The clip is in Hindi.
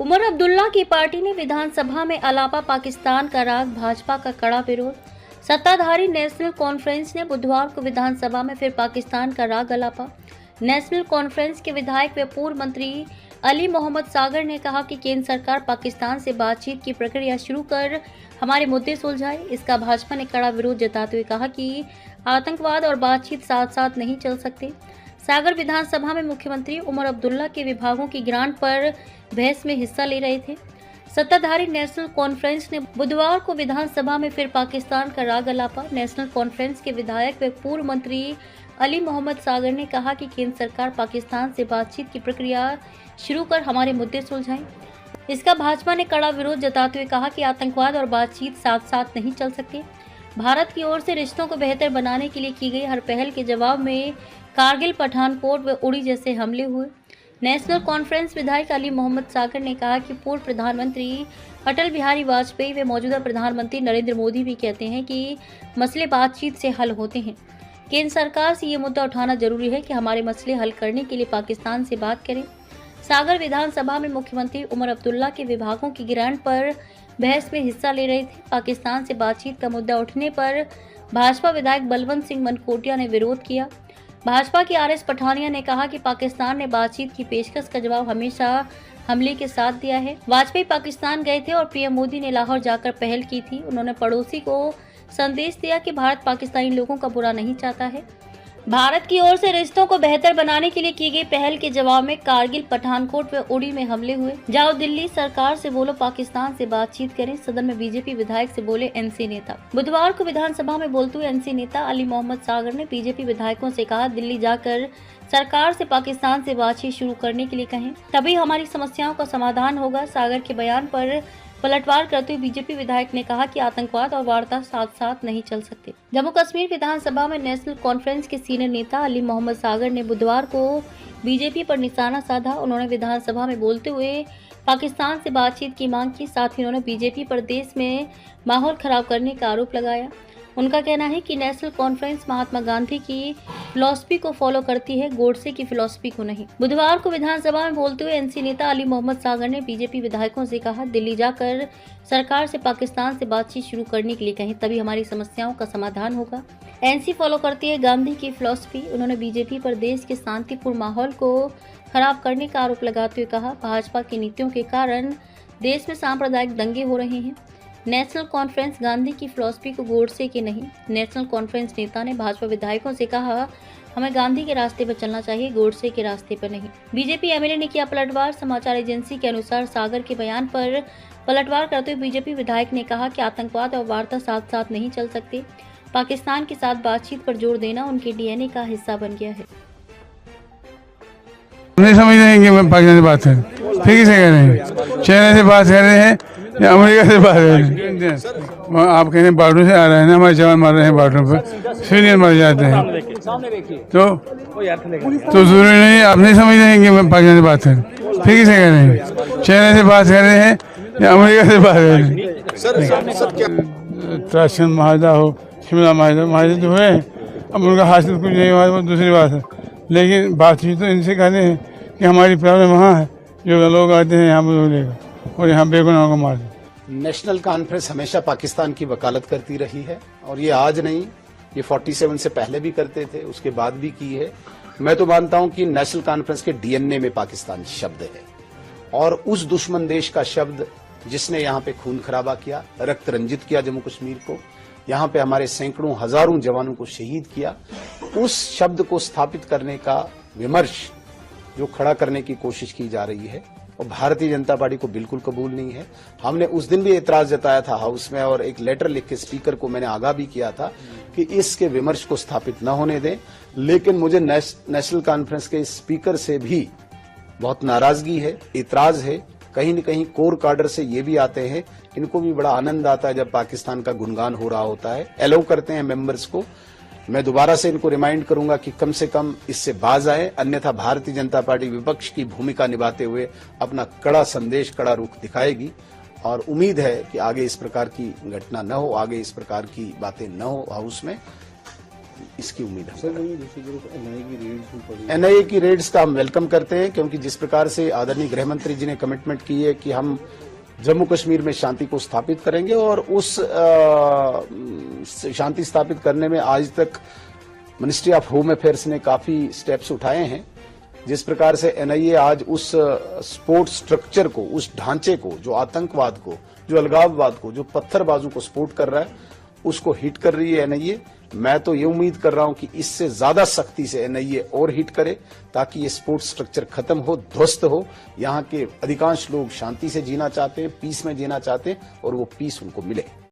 उमर अब्दुल्ला की पार्टी ने विधानसभा में अलापा पाकिस्तान का राग, भाजपा का कड़ा विरोध। सत्ताधारी नेशनल कॉन्फ्रेंस ने बुधवार को विधानसभा में फिर पाकिस्तान का राग अलापा। नेशनल कॉन्फ्रेंस के विधायक व पूर्व मंत्री अली मोहम्मद सागर ने कहा कि केंद्र सरकार पाकिस्तान से बातचीत की प्रक्रिया शुरू कर हमारे मुद्दे सुलझाए। इसका भाजपा ने कड़ा विरोध जताते हुए कहा कि आतंकवाद और बातचीत साथ साथ नहीं चल सकते। सागर विधानसभा में मुख्यमंत्री उमर अब्दुल्ला के विभागों की ग्रांट पर बहस में हिस्सा ले रहे थे। सत्ताधारी नेशनल कॉन्फ्रेंस ने बुधवार को विधानसभा में फिर पाकिस्तान का राग अलापा। नेशनल कॉन्फ्रेंस के विधायक व पूर्व मंत्री अली मोहम्मद सागर ने कहा कि केंद्र सरकार पाकिस्तान से बातचीत की प्रक्रिया शुरू कर हमारे मुद्दे सुलझाएं। इसका भाजपा ने कड़ा विरोध जताते हुए कहा कि आतंकवाद और बातचीत साथ साथ नहीं चल सकते। भारत की ओर से रिश्तों को बेहतर बनाने के लिए की गई हर पहल के जवाब में कारगिल, पठानकोट व उड़ी जैसे हमले हुए। नेशनल कॉन्फ्रेंस विधायक अली मोहम्मद सागर ने कहा कि पूर्व प्रधानमंत्री अटल बिहारी वाजपेयी व मौजूदा प्रधानमंत्री नरेंद्र मोदी भी कहते हैं कि मसले बातचीत से हल होते हैं। केंद्र सरकार से ये मुद्दा उठाना जरूरी है कि हमारे मसले हल करने के लिए पाकिस्तान से बात करें। सागर विधानसभा में मुख्यमंत्री उमर अब्दुल्ला के विभागों की ग्रांट पर बहस में हिस्सा ले रहे थे। पाकिस्तान से बातचीत का मुद्दा उठने पर भाजपा विधायक बलवंत सिंह मनकोटिया ने विरोध किया। भाजपा की आरएस पठानिया ने कहा कि पाकिस्तान ने बातचीत की पेशकश का जवाब हमेशा हमले के साथ दिया है। वाजपेयी पाकिस्तान गए थे और पीएम मोदी ने लाहौर जाकर पहल की थी। उन्होंने पड़ोसी को संदेश दिया कि भारत पाकिस्तानी लोगों का बुरा नहीं चाहता है। भारत की ओर से रिश्तों को बेहतर बनाने के लिए की गई पहल के जवाब में कारगिल, पठानकोट व उड़ी में हमले हुए। जाओ दिल्ली सरकार से बोलो पाकिस्तान से बातचीत करें, सदन में बीजेपी विधायक से बोले एनसी नेता। बुधवार को विधानसभा में बोलते हुए एनसी नेता अली मोहम्मद सागर ने बीजेपी विधायकों से कहा, दिल्ली जाकर सरकार से पाकिस्तान से बातचीत शुरू करने के लिए कहें, तभी हमारी समस्याओं का समाधान होगा। सागर के बयान पर पलटवार करते हुए बीजेपी विधायक ने कहा कि आतंकवाद और वार्ता साथ साथ नहीं चल सकते। जम्मू कश्मीर विधानसभा में नेशनल कॉन्फ्रेंस के सीनियर नेता अली मोहम्मद सागर ने बुधवार को बीजेपी पर निशाना साधा। उन्होंने विधानसभा में बोलते हुए पाकिस्तान से बातचीत की मांग की। साथ ही उन्होंने बीजेपी पर देश में माहौल खराब करने का आरोप लगाया। उनका कहना है कि नेशनल कॉन्फ्रेंस महात्मा गांधी की फिलॉसफी को फॉलो करती है, गोडसे की फिलॉसफी को नहीं। बुधवार को विधानसभा में बोलते हुए एनसी नेता अली मोहम्मद सागर ने बीजेपी विधायकों से कहा, दिल्ली जाकर सरकार से पाकिस्तान से बातचीत शुरू करने के लिए कहें, तभी हमारी समस्याओं का समाधान होगा। एनसी फॉलो करती है गांधी की फिलॉसफी। उन्होंने बीजेपी पर देश के शांतिपूर्ण माहौल को खराब करने का आरोप लगाते हुए कहा, भाजपा की नीतियों के कारण देश में सांप्रदायिक दंगे हो रहे हैं। नेशनल कॉन्फ्रेंस गांधी की फिलॉसफी को गोडसे की नहीं। नेशनल कॉन्फ्रेंस नेता ने भाजपा विधायकों से कहा, हमें गांधी के रास्ते पर चलना चाहिए, गोडसे के रास्ते पर नहीं। बीजेपी एमएलए ने किया पलटवार। समाचार एजेंसी के अनुसार सागर के बयान पर पलटवार करते हुए बीजेपी विधायक ने कहा कि आतंकवाद और वार्ता साथ साथ नहीं चल सकते। पाकिस्तान के साथ बातचीत पर जोर देना उनके डीएनए का हिस्सा बन गया है। नहीं समझ रहे हैं कि मैं पाकिस्तान से बात कर, ठीक से कह रहे हैं, चाइना से बात कर रहे हैं या अमेरिका से बात कर रहे हैं। आप कह रहे हैं बॉर्डर से आ रहे हैं, हमारे जवान मार रहे हैं बॉर्डर पर, सिविलियन मर जाते हैं, तो जरूरी नहीं। आप नहीं समझ रहे हैं कि मैं पाकिस्तान से बात कर, ठीक से कह रहे हैं, चाइना से बात कर रहे हैं या अमेरिका से बात कर रहे हैं। उत्तराखंड माहिदा हो, शिमला माहिदा तो हुए, अब उनका हासिल कुछ नहीं हुआ, वो दूसरी बात है। लेकिन बातचीत तो इनसे कहते हैं कि हमारी प्रॉब्लम वहाँ है, जो लोग आते हैं यहाँ पर लेकर और यहाँ बेगुनाहों को मार दे। नेशनल कॉन्फ्रेंस हमेशा पाकिस्तान की वकालत करती रही है और ये आज नहीं, ये 47 से पहले भी करते थे, उसके बाद भी की है। मैं तो मानता हूं कि नेशनल कॉन्फ्रेंस के डीएनए में पाकिस्तान शब्द है और उस दुश्मन देश का शब्द जिसने यहाँ पे खून खराबा किया, रक्त रंजित किया जम्मू कश्मीर को, यहाँ पे हमारे सैकड़ों हजारों जवानों को शहीद किया, उस शब्द को स्थापित करने का विमर्श जो खड़ा करने की कोशिश की जा रही है और भारतीय जनता पार्टी को बिल्कुल कबूल नहीं है। हमने उस दिन भी एतराज जताया था हाउस में और एक लेटर लिख के स्पीकर को मैंने आगाह भी किया था कि इसके विमर्श को स्थापित न होने दें। लेकिन मुझे नेशनल कॉन्फ्रेंस के स्पीकर से भी बहुत नाराजगी है, इतराज है। कहीं न कहीं कोर काडर से ये भी आते हैं, इनको भी बड़ा आनंद आता है जब पाकिस्तान का गुणगान हो रहा होता है, अलाउ करते हैं मेंबर्स को। मैं दोबारा से इनको रिमाइंड करूंगा कि कम से कम इससे बाज आए, अन्यथा भारतीय जनता पार्टी विपक्ष की भूमिका निभाते हुए अपना कड़ा संदेश, कड़ा रुख दिखाएगी और उम्मीद है कि आगे इस प्रकार की घटना न हो, आगे इस प्रकार की बातें न हो हाउस में। इसकी उम्मीद है। एनआईए की रेड्स का हम वेलकम करते हैं, क्योंकि जिस प्रकार से आदरणीय गृह मंत्री जी ने कमिटमेंट की है कि हम जम्मू कश्मीर में शांति को स्थापित करेंगे, और उस शांति स्थापित करने में आज तक मिनिस्ट्री ऑफ होम अफेयर्स ने काफी स्टेप्स उठाए हैं। जिस प्रकार से एनआईए आज उस सपोर्ट स्ट्रक्चर को, उस ढांचे को, जो आतंकवाद को, जो अलगाववाद को, जो पत्थरबाजों को सपोर्ट कर रहा है, उसको हिट कर रही है एनआईए। मैं तो ये उम्मीद कर रहा हूं कि इससे ज्यादा सख्ती से एनआईए और हिट करे, ताकि ये सपोर्ट स्ट्रक्चर खत्म हो, ध्वस्त हो। यहाँ के अधिकांश लोग शांति से जीना चाहते हैं, पीस में जीना चाहते हैं, और वो पीस उनको मिले।